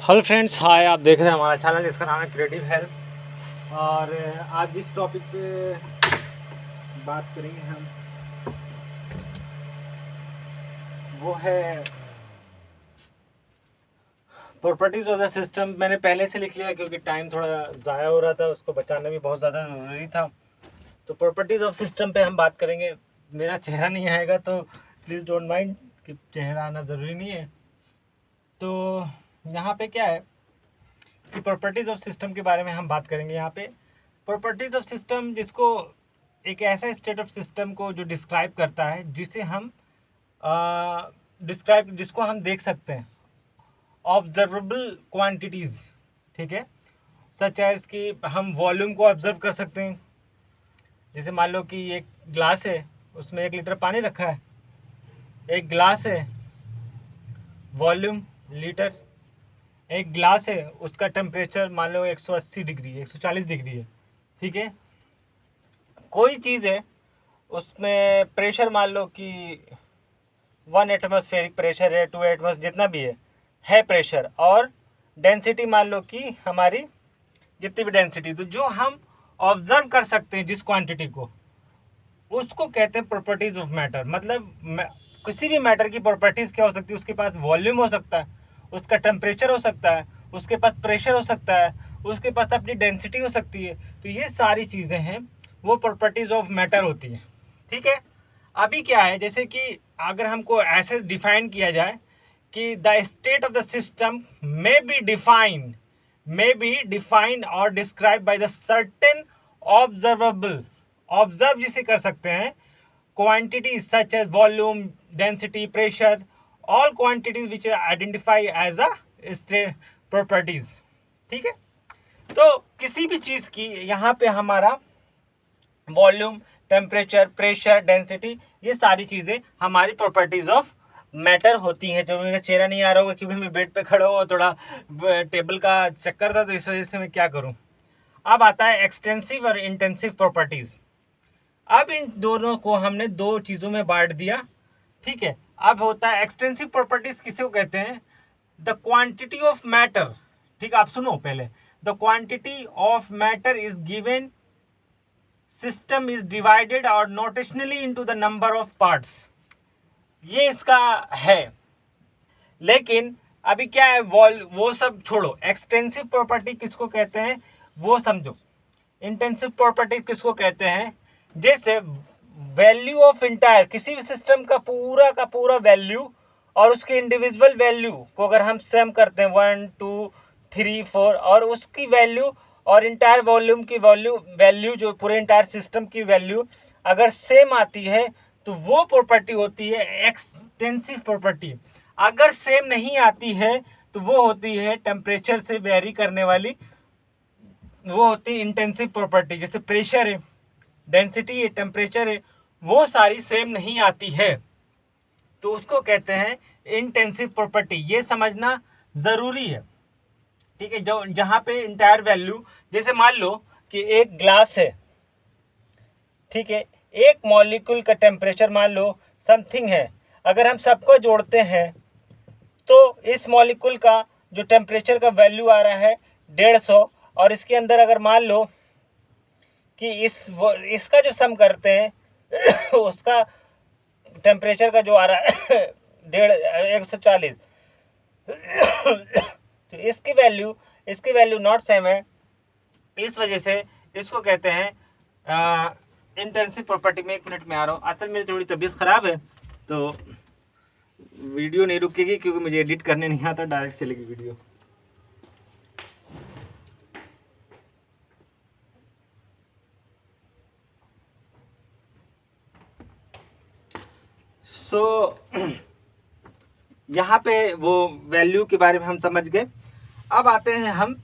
Hello friends, हाय। आप देख रहे हैं हमारा चैनल, इसका नाम है क्रिएटिव हेल्प। और आज जिस टॉपिक पे बात करेंगे हम वो है प्रॉपर्टीज़ ऑफ द सिस्टम। मैंने पहले से लिख लिया क्योंकि टाइम थोड़ा ज़ाया हो रहा था, उसको बचाना भी बहुत ज़्यादा ज़रूरी था। तो प्रॉपर्टीज़ ऑफ सिस्टम पे हम बात करेंगे। मेरा चेहरा नहीं आएगा तो प्लीज़ डोंट माइंड कि चेहरा आना ज़रूरी नहीं है। तो यहाँ पे क्या है कि प्रॉपर्टीज़ ऑफ सिस्टम के बारे में हम बात करेंगे। यहाँ पे प्रॉपर्टीज़ ऑफ सिस्टम, जिसको एक ऐसा स्टेट ऑफ सिस्टम को जो डिस्क्राइब करता है, जिसे हम जिसको हम देख सकते हैं, ऑब्जर्वेबल क्वांटिटीज़। ठीक है, सच एज कि हम वॉल्यूम को ऑब्जर्व कर सकते हैं। जैसे मान लो कि एक ग्लास है, उसमें 1 लीटर पानी रखा है। एक ग्लास है, वॉल्यूम लीटर। एक ग्लास है, उसका टेम्परेचर मान लो 180 डिग्री 140 डिग्री है। ठीक है, कोई चीज़ है, उसमें प्रेशर मान लो कि 1 एटमॉस्फेरिक प्रेशर है, 2 एटमॉस जितना भी है प्रेशर। और डेंसिटी मान लो कि हमारी जितनी भी डेंसिटी, तो जो हम ऑब्जर्व कर सकते हैं जिस क्वांटिटी को, उसको कहते हैं प्रॉपर्टीज ऑफ मैटर। मतलब किसी भी मैटर की प्रॉपर्टीज क्या हो सकती है? उसके पास वॉल्यूम हो सकता है, उसका टेम्परेचर हो सकता है, उसके पास प्रेशर हो सकता है, उसके पास अपनी डेंसिटी हो सकती है। तो ये सारी चीज़ें हैं, वो प्रॉपर्टीज ऑफ मैटर होती हैं। ठीक है, अभी क्या है, जैसे कि अगर हमको ऐसे डिफाइन किया जाए कि the state of the system may be defined or described by the certain observable, observe जिसे कर सकते हैं, quantities such as volume, density, pressure, all quantities which identify as a state properties। ठीक है, तो किसी भी चीज़ की यहाँ पे हमारा वॉल्यूम, टेम्परेचर, प्रेशर, डेंसिटी, ये सारी चीज़ें हमारी प्रॉपर्टीज ऑफ मैटर होती हैं। जो मेरा चेहरा नहीं आ रहा होगा क्योंकि मैं बेड पे खड़ा हूँ और थोड़ा टेबल का चक्कर था, तो इस वजह से मैं क्या करूँ। अब आता है एक्सटेंसिव और इंटेंसिव प्रॉपर्टीज। अब इन दोनों को हमने दो चीज़ों में बांट दिया। ठीक है, अब होता है एक्सटेंसिव प्रॉपर्टीज। किसे को कहते हैं? The quantity of matter. ठीक, आप सुनो पहले। The quantity of matter is given, system is divided और notationally into the number of parts. ये इसका है। लेकिन अभी क्या है, वो सब छोड़ो। एक्सटेंसिव प्रॉपर्टी किसको कहते हैं वो समझो। इंटेंसिव प्रॉपर्टी किसको कहते हैं? जैसे वैल्यू ऑफ इंटायर, किसी भी सिस्टम का पूरा वैल्यू और उसके इंडिविजुअल वैल्यू को अगर हम सम करते हैं 1 2 3 4, और उसकी वैल्यू और इंटायर वॉल्यूम की वैल्यू जो पूरे इंटायर सिस्टम की वैल्यू अगर सेम आती है, तो वो प्रॉपर्टी होती है एक्सटेंसिव प्रॉपर्टी। अगर सेम नहीं आती है तो वो होती है टेम्परेचर से वेरी करने वाली, वो होती है इंटेंसिव प्रॉपर्टी। जैसे प्रेशर है, डेंसिटी है, टेम्परेचर है, वो सारी सेम नहीं आती है, तो उसको कहते हैं इंटेंसिव प्रॉपर्टी। ये समझना ज़रूरी है। ठीक है, जो जहाँ पे इंटायर वैल्यू, जैसे मान लो कि एक ग्लास है। ठीक है, एक मॉलिक्यूल का टेम्परेचर मान लो समथिंग है। अगर हम सबको जोड़ते हैं तो इस मॉलिक्यूल का जो टेम्परेचर का वैल्यू आ रहा है 150, और इसके अंदर अगर मान लो कि इसका जो सम करते हैं उसका टेम्परेचर का जो आ रहा है 140, तो इसकी वैल्यू नॉट सेम है। इस वजह से इसको कहते हैं इंटेंसिव प्रॉपर्टी। में 1 मिनट में आ रहा हूँ, असल मेरी थोड़ी तबीयत ख़राब है तो वीडियो नहीं रुकेगी क्योंकि मुझे एडिट करने नहीं आता, डायरेक्ट चलेगी वीडियो। यहाँ पे वो वैल्यू के बारे में हम समझ गए। अब आते हैं हम,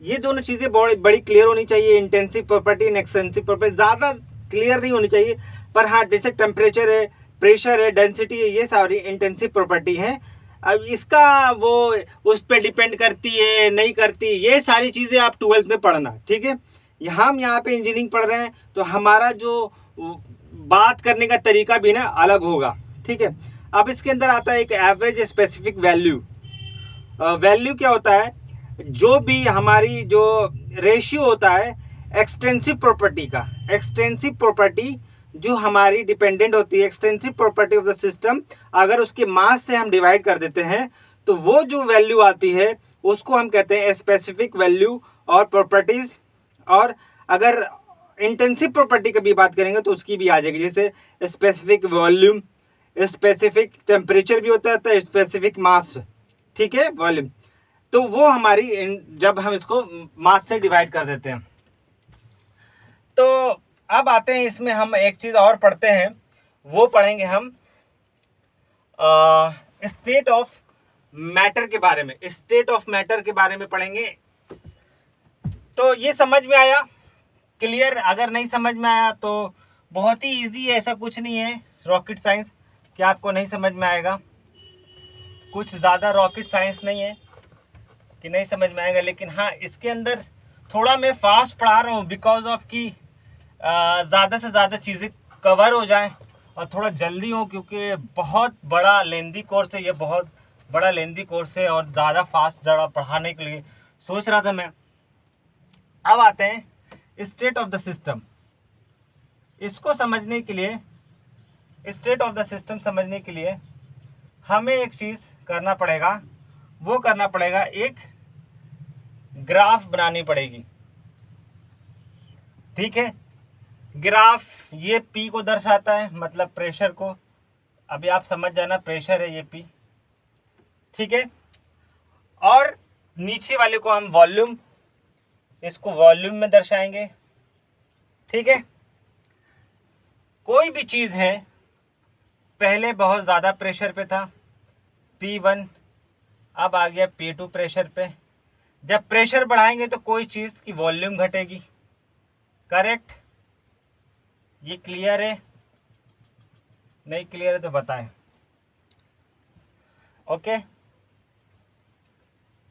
ये दोनों चीज़ें बड़ी क्लियर होनी चाहिए। Intensive property and extensive property ज़्यादा क्लियर नहीं होनी चाहिए, पर हाँ, जैसे टेम्परेचर है, प्रेशर है, डेंसिटी है, ये सारी इंटेंसिव प्रॉपर्टी है। अब इसका वो उस पर डिपेंड करती है नहीं करती, ये सारी चीज़ें आप 12th में पढ़ना। ठीक है, हम यहाँ पे इंजीनियरिंग पढ़ रहे हैं तो हमारा जो बात करने का तरीका भी ना अलग होगा। ठीक है, अब इसके अंदर आता है एक एवरेज स्पेसिफिक वैल्यू। वैल्यू क्या होता है, जो भी हमारी जो रेशियो होता है एक्सटेंसिव प्रॉपर्टी का, एक्सटेंसिव प्रॉपर्टी जो हमारी डिपेंडेंट होती है, extensive property of the system, अगर उसके मास से हम डिवाइड कर देते हैं तो वो जो वैल्यू आती है उसको हम कहते हैं स्पेसिफिक वैल्यू और प्रॉपर्टीज। और अगर इंटेंसिव प्रॉपर्टी की भी बात करेंगे तो उसकी भी आ जाएगी, जैसे स्पेसिफिक वॉल्यूम, स्पेसिफिक टेम्परेचर भी होता है, स्पेसिफिक मास, ठीक है, वॉल्यूम। तो वो हमारी जब हम इसको मास से डिवाइड कर देते हैं। तो अब आते हैं इसमें हम एक चीज और पढ़ते हैं, वो पढ़ेंगे हम स्टेट ऑफ मैटर के बारे में, स्टेट ऑफ मैटर के बारे में पढ़ेंगे। तो ये समझ में आया, क्लियर? अगर नहीं समझ में आया तो बहुत ही इजी है, ऐसा कुछ नहीं है रॉकेट साइंस कि आपको नहीं समझ में आएगा, कुछ ज़्यादा रॉकेट साइंस नहीं है कि नहीं समझ में आएगा। लेकिन हाँ, इसके अंदर थोड़ा मैं फास्ट पढ़ा रहा हूँ बिकॉज ऑफ कि ज़्यादा से ज़्यादा चीज़ें कवर हो जाएं और थोड़ा जल्दी हो, क्योंकि बहुत बड़ा लेंदी कोर्स है ये, बहुत बड़ा लेंदी कोर्स है और ज़्यादा फास्ट ज़्यादा पढ़ाने के लिए सोच रहा था मैं। अब आते हैं स्टेट ऑफ द सिस्टम। इसको समझने के लिए, स्टेट ऑफ द सिस्टम समझने के लिए हमें एक चीज़ करना पड़ेगा, वो करना पड़ेगा, एक ग्राफ बनानी पड़ेगी, ठीक है। ग्राफ ये P को दर्शाता है, मतलब प्रेशर को, अभी आप समझ जाना प्रेशर है ये P, ठीक है। और नीचे वाले को हम वॉल्यूम, इसको वॉल्यूम में दर्शाएंगे, ठीक है। कोई भी चीज़ है, पहले बहुत ज़्यादा प्रेशर पे था P1, अब आ गया P2 प्रेशर पे। जब प्रेशर बढ़ाएंगे तो कोई चीज़ की वॉल्यूम घटेगी, करेक्ट? ये क्लियर है? नहीं क्लियर है तो बताएं, ओके।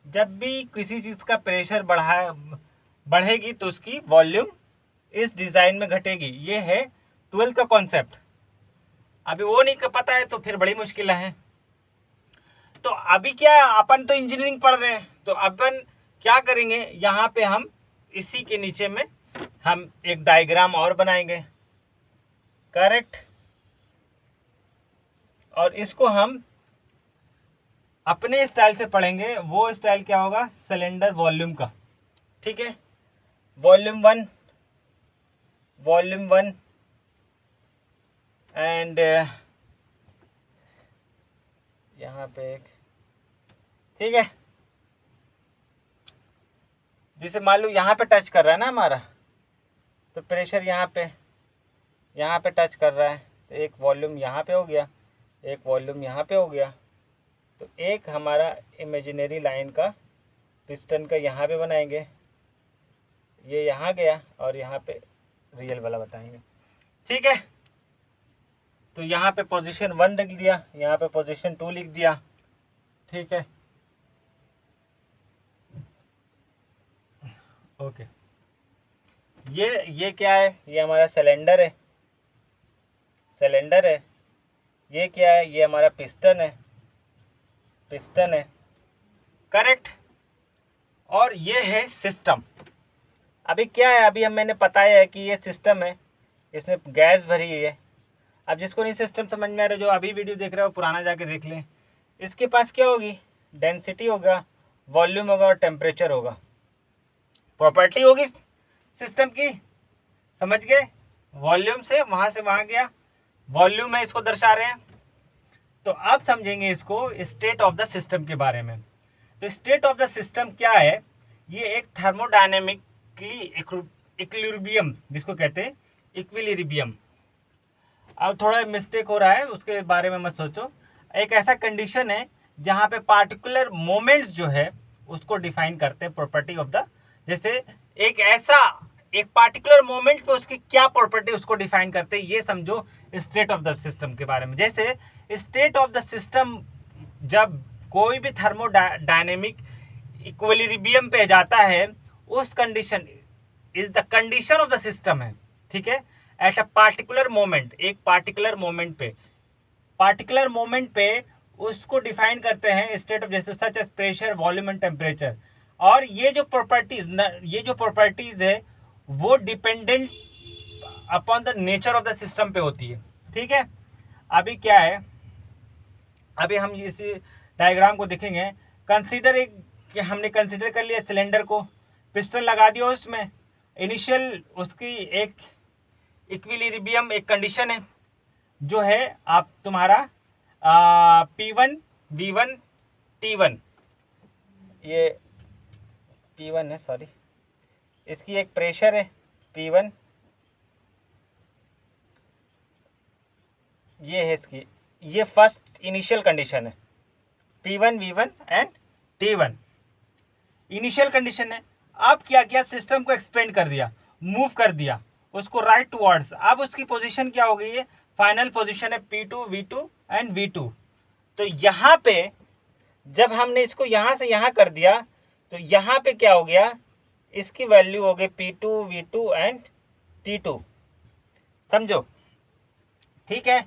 जब भी किसी चीज़ का प्रेशर बढ़ेगी तो उसकी वॉल्यूम इस डिज़ाइन में घटेगी। ये है 12th का कॉन्सेप्ट। अभी वो नहीं पता है तो फिर बड़ी मुश्किल है। तो अभी क्या, अपन तो इंजीनियरिंग पढ़ रहे हैं, तो अपन क्या करेंगे, यहाँ पे हम इसी के नीचे में हम एक डायग्राम और बनाएंगे, करेक्ट? और इसको हम अपने स्टाइल से पढ़ेंगे। वो स्टाइल क्या होगा, सिलेंडर वॉल्यूम का, ठीक है। वॉल्यूम वन एंड यहाँ पे एक, ठीक है। जिसे मान लो यहाँ पे टच कर रहा है ना हमारा, तो प्रेशर यहाँ पे टच कर रहा है, तो एक वॉल्यूम यहाँ पे हो गया, एक वॉल्यूम यहाँ पे हो गया। तो एक हमारा इमेजिनरी लाइन का पिस्टन का यहाँ पे बनाएंगे, ये यहाँ गया और यहाँ पे रियल वाला बताएंगे, ठीक है। तो यहाँ पे पोजीशन 1 लिख दिया, यहाँ पे पोजीशन 2 लिख दिया, ठीक है, ओके। ये क्या है, ये हमारा सिलेंडर है, ये क्या है, ये हमारा पिस्टन है, करेक्ट। और ये है सिस्टम। अभी क्या है, अभी मैंने बताया है कि ये सिस्टम है, इसमें गैस भरी हुई है। अब जिसको नहीं सिस्टम समझ में आ रहा है, जो अभी वीडियो देख रहे हो पुराना जाके देख लें। इसके पास क्या होगी, डेंसिटी होगा, वॉल्यूम होगा और टेम्परेचर होगा, प्रॉपर्टी होगी सिस्टम की, समझ गए? वॉल्यूम से वहाँ गया, वॉल्यूम में इसको दर्शा रहे हैं। तो अब समझेंगे इसको स्टेट ऑफ द सिस्टम के बारे में। तो स्टेट ऑफ द सिस्टम क्या है, ये एक थर्मोडायनेमिकली इक्विलिब्रियम, जिसको कहते हैं इक्विलिब्रियम। अब थोड़ा मिस्टेक हो रहा है, उसके बारे में मत सोचो। एक ऐसा कंडीशन है जहाँ पे पार्टिकुलर मोमेंट्स जो है उसको डिफाइन करते हैं प्रॉपर्टी ऑफ द, जैसे एक पार्टिकुलर मोमेंट पे उसकी क्या प्रॉपर्टी उसको डिफाइन करते हैं, ये समझो स्टेट ऑफ द सिस्टम के बारे में। जैसे स्टेट ऑफ द सिस्टम, जब कोई भी थर्मोडायनेमिक इक्विलिब्रियम पे जाता है, उस condition is the condition of the system है, ठीक है। एट अ पार्टिकुलर मोमेंट, एक पार्टिकुलर मोमेंट पे उसको डिफाइन करते हैं स्टेट ऑफ जैसे such as pressure, volume and temperature. और ये जो प्रॉपर्टीज है वो dependent upon the nature of the system पे होती है। ठीक है, अभी क्या है, अभी हम इस डायग्राम को देखेंगे। कंसीडर हमने कंसीडर कर लिया सिलेंडर को, पिस्टन लगा दिया उसमें, इनिशियल उसकी एक इक्विलिब्रियम एक कंडीशन है जो है आप तुम्हारा P1 V1 T1, ये P1 है, सॉरी, इसकी एक प्रेशर है P1, ये है इसकी, ये फर्स्ट इनिशियल कंडीशन है P1 V1 and T1 initial condition है। अब क्या किया, सिस्टम को एक्सपेंड कर दिया, मूव कर दिया उसको राइट टुवर्ड्स। अब उसकी पोजीशन क्या हो गई है, फाइनल पोजीशन है P2 V2 एंड V2। तो यहाँ पे जब हमने इसको यहाँ से यहाँ कर दिया तो यहाँ पे क्या हो गया, इसकी वैल्यू हो गई P2 V2 एंड T2, समझो। ठीक है,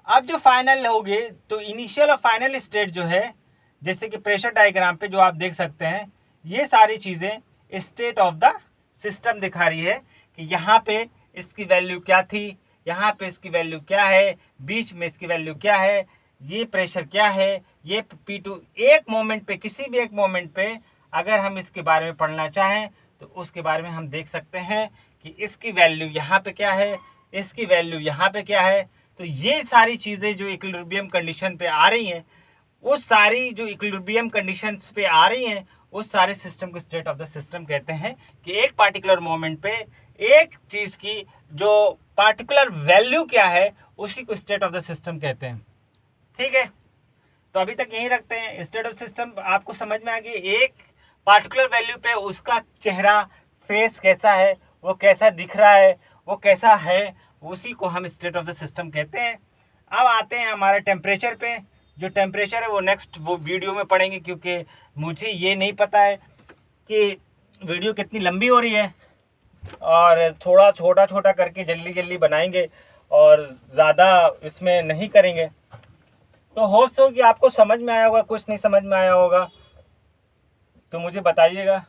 अब जो फाइनल हो गए तो इनिशियल और फाइनल स्टेट जो है, जैसे कि प्रेशर डायग्राम पे जो आप देख सकते हैं, ये सारी चीज़ें स्टेट ऑफ द सिस्टम दिखा रही है कि यहाँ पे इसकी वैल्यू क्या थी, यहाँ पे इसकी वैल्यू क्या है, बीच में इसकी वैल्यू क्या है, ये प्रेशर क्या है, ये P2। एक मोमेंट पे, किसी भी एक मोमेंट पे अगर हम इसके बारे में पढ़ना चाहें तो उसके बारे में हम देख सकते हैं कि इसकी वैल्यू यहाँ पे क्या है, इसकी वैल्यू यहाँ पे क्या है। तो ये सारी चीज़ें जो इक्विलिब्रियम कंडीशन पे आ रही हैं, वो सारी जो इक्विलिब्रियम कंडीशंस पे आ रही हैं, उस सारे सिस्टम को स्टेट ऑफ द सिस्टम कहते हैं कि एक पार्टिकुलर मोमेंट पे एक चीज़ की जो पार्टिकुलर वैल्यू क्या है उसी को स्टेट ऑफ द सिस्टम कहते हैं। ठीक है, तो अभी तक यहीं रखते हैं। स्टेट ऑफ सिस्टम आपको समझ में आ गई, एक पार्टिकुलर वैल्यू पे उसका चेहरा, फेस कैसा है, वो कैसा दिख रहा है, वो कैसा है, उसी को हम स्टेट ऑफ द सिस्टम कहते हैं। अब आते हैं हमारे टेम्परेचर पे। जो टेम्परेचर है वो नेक्स्ट वीडियो में पढ़ेंगे, क्योंकि मुझे ये नहीं पता है कि वीडियो कितनी लंबी हो रही है, और थोड़ा छोटा छोटा करके जल्दी जल्दी बनाएंगे और ज़्यादा इसमें नहीं करेंगे। तो होप्स हो कि आपको समझ में आया होगा, कुछ नहीं समझ में आया होगा तो मुझे बताइएगा।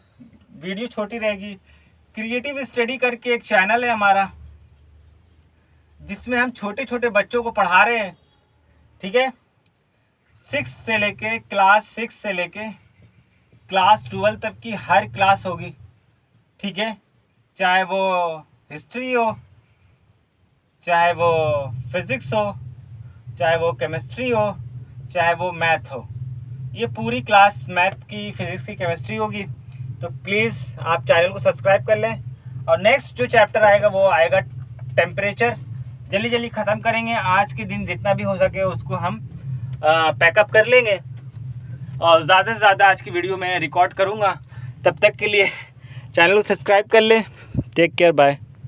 वीडियो छोटी रहेगी। क्रिएटिव स्टडी करके एक चैनल है हमारा, जिसमें हम छोटे छोटे बच्चों को पढ़ा रहे हैं। ठीक है, क्लास 6 से लेके क्लास 12 तक की हर क्लास होगी। ठीक है, चाहे वो हिस्ट्री हो, चाहे वो फिज़िक्स हो, चाहे वो केमिस्ट्री हो, चाहे वो मैथ हो, ये पूरी क्लास मैथ की, फिज़िक्स की, केमिस्ट्री होगी। तो प्लीज़ आप चैनल को सब्सक्राइब कर लें। और नेक्स्ट जो चैप्टर आएगा वो आएगा टेम्परेचर। जल्दी जल्दी ख़त्म करेंगे, आज के दिन जितना भी हो सके उसको हम पैकअप कर लेंगे, और ज़्यादा से ज़्यादा आज की वीडियो में रिकॉर्ड करूँगा। तब तक के लिए चैनल को सब्सक्राइब कर लें। Take care, bye.